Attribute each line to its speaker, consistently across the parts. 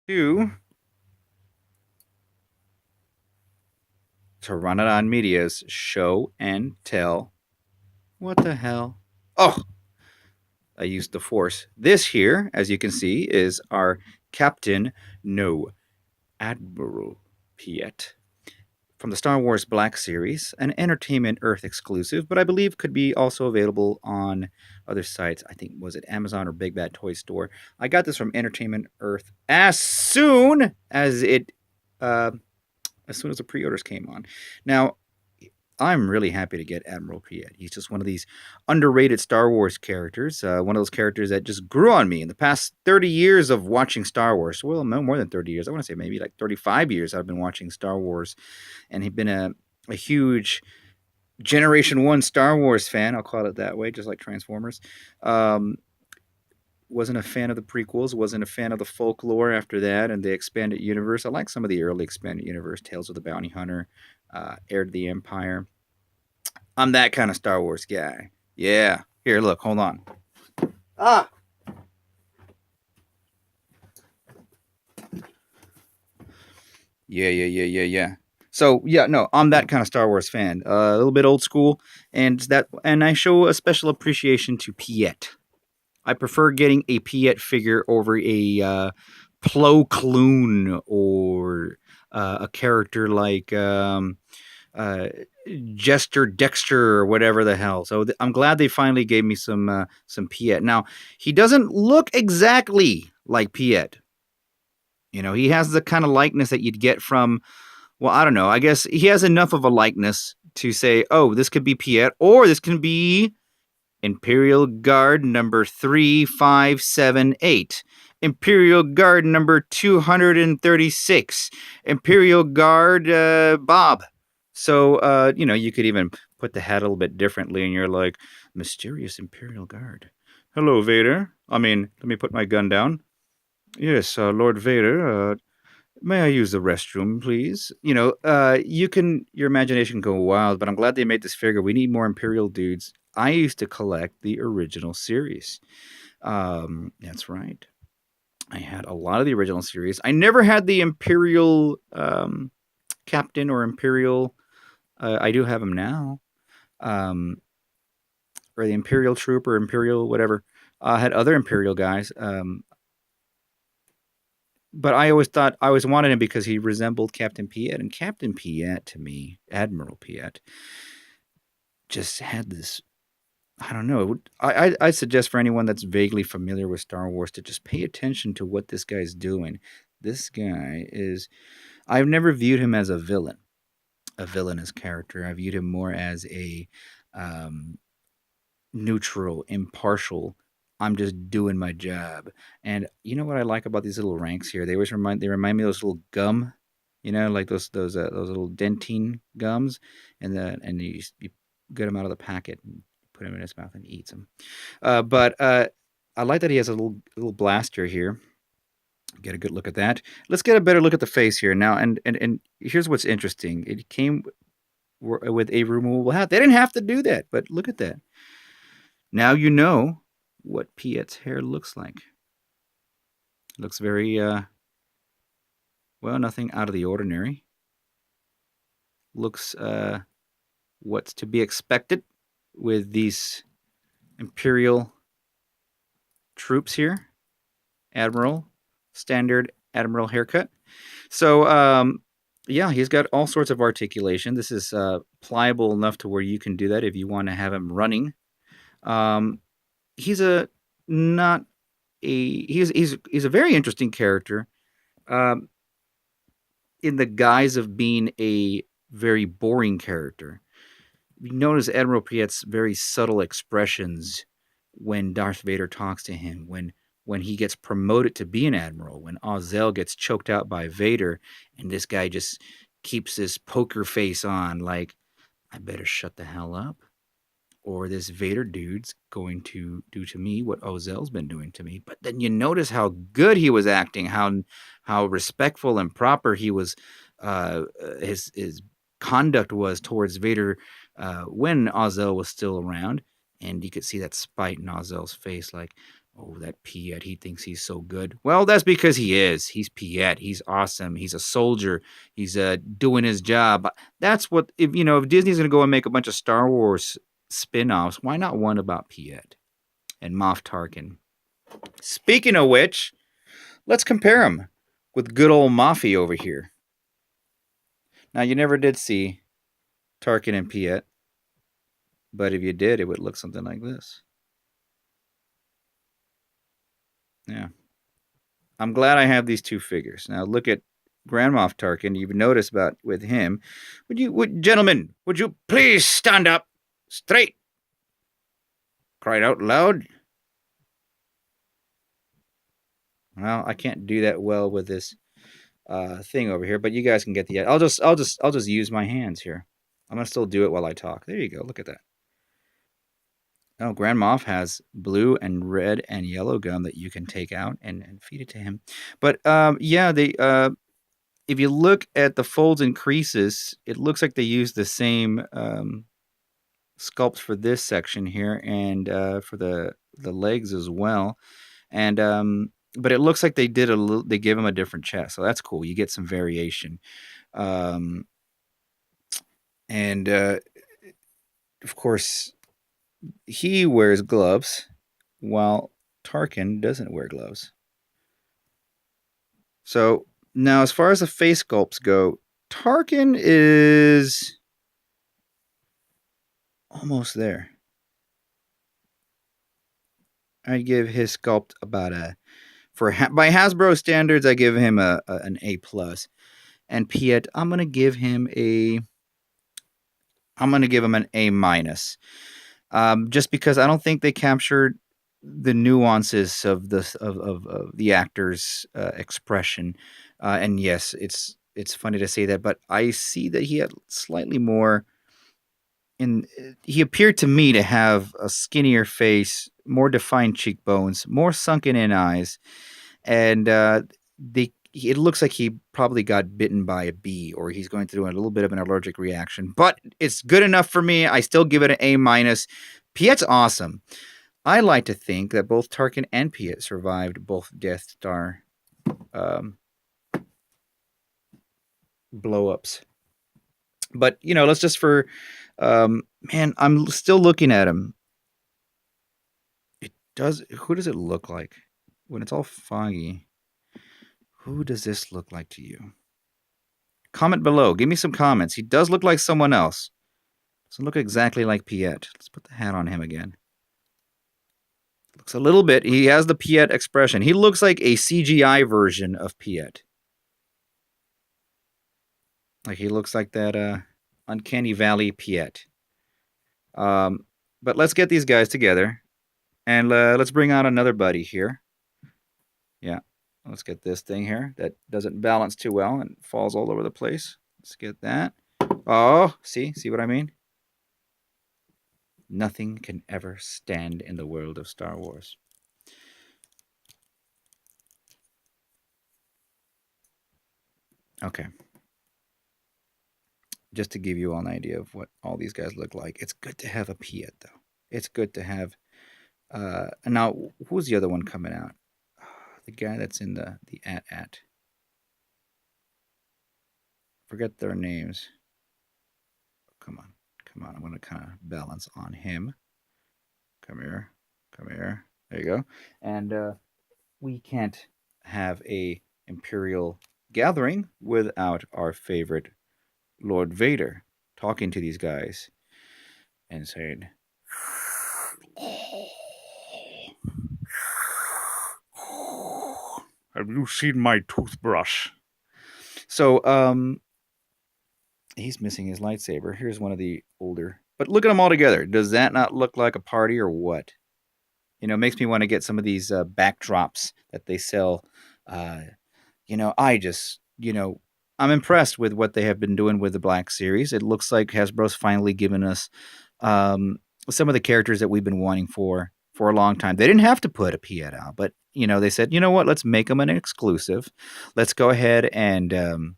Speaker 1: to Pteranodon Media's show and tell. What the hell? Oh, I used the force. This here, as you can see, is our Captain No Admiral Piett from the Star Wars Black Series, an Entertainment Earth exclusive, but I believe could be also available on other sites. I think, was it Amazon or Big Bad Toy Store? I got this from Entertainment Earth uh, as soon as the pre-orders came on. Now, I'm really happy to get Admiral Piett. He's just one of these underrated Star Wars characters, one of those characters that just grew on me in the past 30 years of watching Star Wars. Well, no more than 30 years. I want to say maybe like 35 years I've been watching Star Wars. And he's been a huge Generation 1 Star Wars fan. I'll call it that way, just like Transformers. Um, wasn't a fan of the prequels, wasn't a fan of the folklore after that and the expanded universe. I like some of the early expanded universe, Tales of the Bounty Hunter, Heir to the Empire. I'm that kind of Star Wars guy. Yeah. Here, look, hold on. Ah. Yeah. So yeah, no, I'm that kind of Star Wars fan. A little bit old school, and I show a special appreciation to Piett. I prefer getting a Piett figure over a Plo Kloon or a character like uh, Jester Dexter or whatever the hell. So I'm glad they finally gave me some Piett. Now he doesn't look exactly like Piett. You know, he has the kind of likeness that you'd get from. Well, I don't know. I guess he has enough of a likeness to say, oh, this could be Piett, or this can be Imperial Guard number 3578. Imperial Guard number 236. Imperial Guard Bob. So, you could even put the hat a little bit differently, and you're like, Mysterious Imperial Guard. Hello, Vader. I mean, let me put my gun down. Yes, Lord Vader, may I use the restroom, please? Your imagination can go wild, but I'm glad they made this figure. We need more Imperial dudes. I used to collect the original series. That's right. I had a lot of the original series. I never had the Imperial Captain or Imperial. I do have him now. Um, or the Imperial Troop or Imperial whatever. I had other Imperial guys. But I always wanted him because he resembled Captain Piett, and Captain Piett to me, Admiral Piett, just had this. I don't know. I suggest for anyone that's vaguely familiar with Star Wars to just pay attention to what this guy's doing. This guy is. I've never viewed him as a villainous character. I viewed him more as a um, neutral, impartial. I'm just doing my job. And you know what I like about these little ranks here? They remind me of those little gum, like those little dentine gums, and you get them out of the packet and put them in his mouth and he eats them. But I like that he has a little blaster here. Get a good look at that. Let's get a better look at the face here now. And here's what's interesting. It came with a removable hat. They didn't have to do that, but look at that. Now you know what Piett's hair looks like. It looks very, nothing out of the ordinary. Looks what's to be expected with these Imperial troops here. Standard Admiral haircut. So, yeah, he's got all sorts of articulation. This is pliable enough to where you can do that if you want to have him running. He's a not a he's a very interesting character, um, in the guise of being a very boring character. You notice Admiral Piett's very subtle expressions when Darth Vader talks to him, when he gets promoted to be an admiral, when Ozzel gets choked out by Vader, and this guy just keeps this poker face on, like, I better shut the hell up, or this Vader dude's going to do to me what Ozell's been doing to me. But then you notice how good he was acting, how respectful and proper he was, his conduct was towards Vader when Ozell was still around, and you could see that spite in Ozell's face, like, Oh, that Piett, he thinks he's so good. Well, that's because he is. He's Piett. He's awesome. He's a soldier. He's doing his job. That's what, if Disney's going to go and make a bunch of Star Wars spin-offs, why not one about Piett and Moff Tarkin? Speaking of which, let's compare him with good old Moffy over here. Now, you never did see Tarkin and Piett, but if you did, it would look something like this. Yeah. I'm glad I have these two figures. Now look at Grand Moff Tarkin. You've noticed about with him. Gentlemen, would you please stand up straight? Cried out loud. Well, I can't do that well with this thing over here, but you guys can get the. I'll just use my hands here. I'm gonna still do it while I talk. There you go. Look at that. Oh, Grand Moff has blue and red and yellow gum that you can take out and feed it to him. But yeah, if you look at the folds and creases, it looks like they use the same sculpt for this section here and for the legs as well. And but it looks like they did they give him a different chest, so that's cool. You get some variation. And of course, he wears gloves, while Tarkin doesn't wear gloves. So now, as far as the face sculpts go, Tarkin is almost there. I'd give his sculpt about by Hasbro standards, I give him an A+. And Piett, I'm gonna give him an A-. Just because I don't think they captured the nuances of the actor's expression. And yes, it's funny to say that, but I see that he had slightly more. He appeared to me to have a skinnier face, more defined cheekbones, more sunken in eyes, and it looks like he probably got bitten by a bee, or he's going through a little bit of an allergic reaction. But it's good enough for me. I still give it an A-. Piett's awesome. I like to think that both Tarkin and Piett survived both Death Star blow-ups. But, let's just man, I'm still looking at him. Who does it look like? When it's all foggy, who does this look like to you? Comment below. Give me some comments. He does look like someone else. Doesn't look exactly like Piett. Let's put the hat on him again. Looks a little bit. He has the Piett expression. He looks like a CGI version of Piett. Like he looks like that Uncanny Valley Piett. But let's get these guys together. And let's bring out another buddy here. Yeah. Let's get this thing here that doesn't balance too well and falls all over the place. Let's get that. Oh, see what I mean? Nothing can ever stand in the world of Star Wars. Okay. Just to give you all an idea of what all these guys look like. It's good to have a Piett, though. It's good to have... now, who's the other one coming out? The guy that's in the at. Forget their names. Come on. I'm going to kind of balance on him. Come here. There you go. And we can't have a Imperial gathering without our favorite Lord Vader talking to these guys and saying, "Have you seen my toothbrush?" So, he's missing his lightsaber. Here's one of the older. But look at them all together. Does that not look like a party or what? It makes me want to get some of these backdrops that they sell. I'm impressed with what they have been doing with the Black Series. It looks like Hasbro's finally given us some of the characters that we've been wanting for a long time. They didn't have to put a Piett out, but they said, you know what? Let's make them an exclusive. Let's go ahead and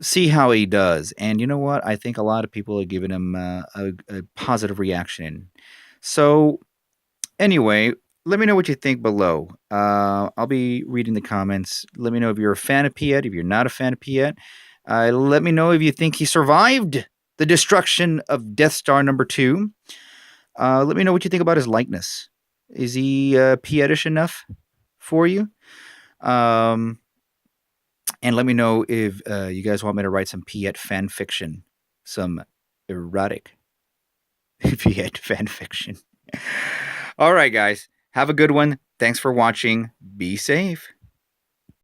Speaker 1: see how he does. And you know what? I think a lot of people are giving him a positive reaction. So anyway, let me know what you think below. I'll be reading the comments. Let me know if you're a fan of Piett, if you're not a fan of Piett. Let me know if you think he survived the destruction of Death Star number 2. Let me know what you think about his likeness. Is he Piettish enough for you? And let me know if you guys want me to write some Piett fan fiction, some erotic Piett fan fiction. All right, guys. Have a good one. Thanks for watching. Be safe.